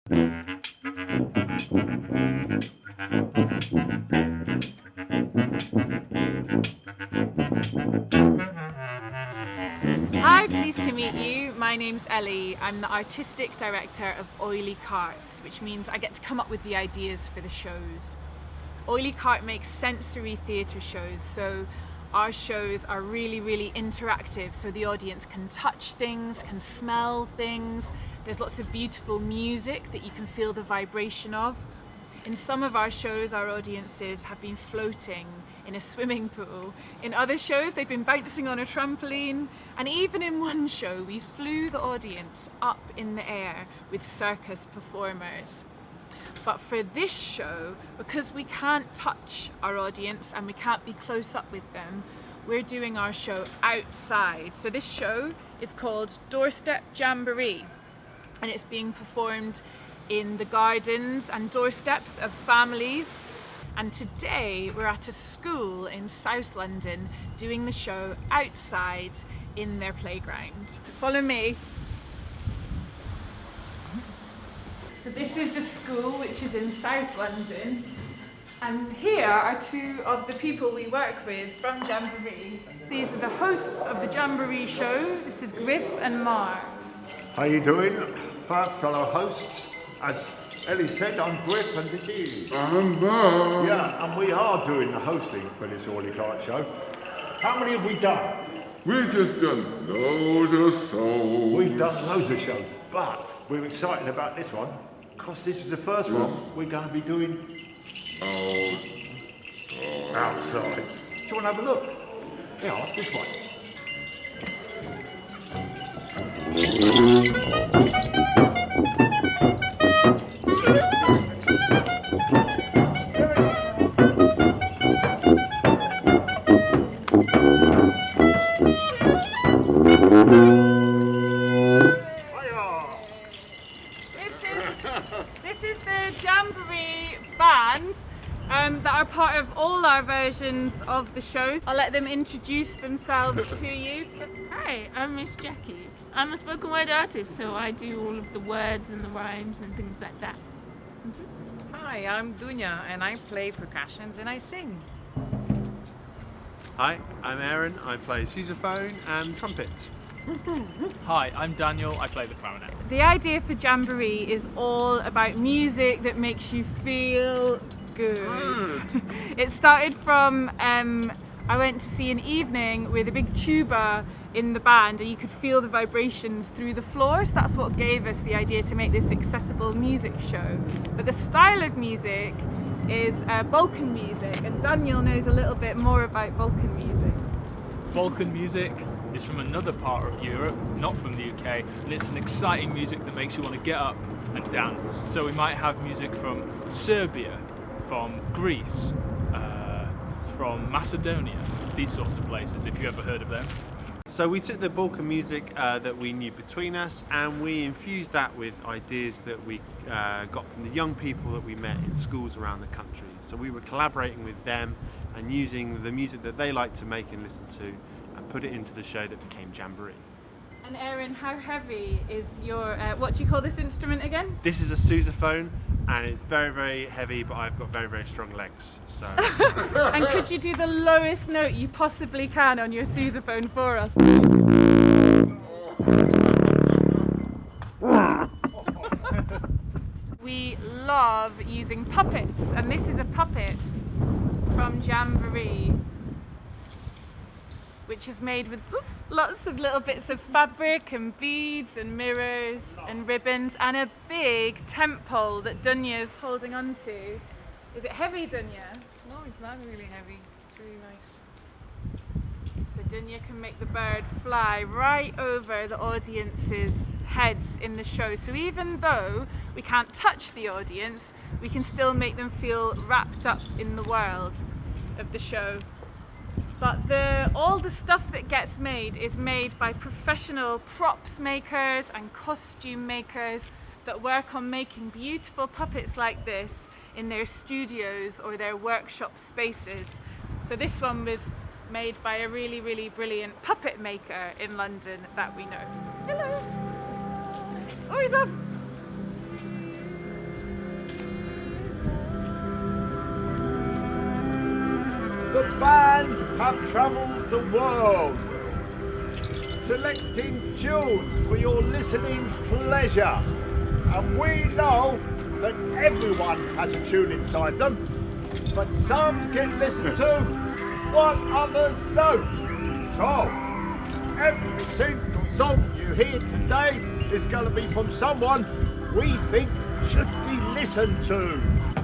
Hi, pleased to meet you. My name's Ellie. I'm the artistic director of Oily Cart, which means I get to come up with the ideas for the shows. Oily Cart makes sensory theatre shows, so our shows are really interactive, so the audience can touch things, can smell things. There's lots of beautiful music that you can feel the vibration of. In some of our shows, our audiences have been floating in a swimming pool. In other shows, they've been bouncing on a trampoline. And even in one show, we flew the audience up in the air with circus performers. But for this show, because we can't touch our audience and we can't be close up with them, we're doing our show outside. So this show is called Doorstep Jamboree, and it's being performed in the gardens and doorsteps of families. And today we're at a school in South London doing the show outside in their playground. So follow me. So this is the school, which is in South London. And here are two of the people we work with from Jamboree. These are the hosts of the Jamboree show. This is Griff and Mar. How you doing, fellow hosts? As Ellie said, I'm Griff and this is... I'm Bob. Yeah, and we are doing the hosting for this Oily Cart show. How many have we done? We just done loads of songs. We've done loads of shows, but we're excited about this one because this is the first one we're going to be doing outside. Do you want to have a look? Yeah, this one. This is the Jamboree band that are part of all our versions of the shows. I'll let them introduce themselves to you. Hi, I'm Miss Jackie. I'm a spoken word artist, so I do all of the words and the rhymes and things like that. Hi, I'm Dunya and I play percussions and I sing. Hi, I'm Aaron. I play sousaphone and trumpet. Hi, I'm Daniel. I play the clarinet. The idea for Jamboree is all about music that makes you feel good. It started from I went to see an evening with a big tuba in the band, and you could feel the vibrations through the floor, so that's what gave us the idea to make this accessible music show. But the style of music is Balkan music, and Daniel knows a little bit more about Balkan music. Balkan music is from another part of Europe, not from the UK, and it's an exciting music that makes you want to get up and dance. So we might have music from Serbia, from Greece, from Macedonia, these sorts of places, if you ever heard of them. So we took the Balkan music that we knew between us and we infused that with ideas that we got from the young people that we met in schools around the country. So we were collaborating with them and using the music that they like to make and listen to and put it into the show that became Jamboree. And Aaron, how heavy is your, what do you call this instrument again? This is a sousaphone and it's very heavy, but I've got very strong legs. So. And could you do the lowest note you possibly can on your sousaphone for us? We love using puppets, and this is a puppet from Jamboree, which is made with lots of little bits of fabric and beads and mirrors and ribbons and a big tent pole that Dunya's holding on to. Is it heavy, Dunya? No, it's not really heavy. It's really nice. So Dunya can make the bird fly right over the audience's heads in the show. So even though we can't touch the audience, we can still make them feel wrapped up in the world of the show. But all the stuff that gets made is made by professional props makers and costume makers that work on making beautiful puppets like this in their studios or their workshop spaces. So this one was made by a really brilliant puppet maker in London that we know. Hello! Oh, he's up! have travelled the world, selecting tunes for your listening pleasure. And we know that everyone has a tune inside them, but some get listened to while others don't. So, every single song you hear today is going to be from someone we think should be listened to.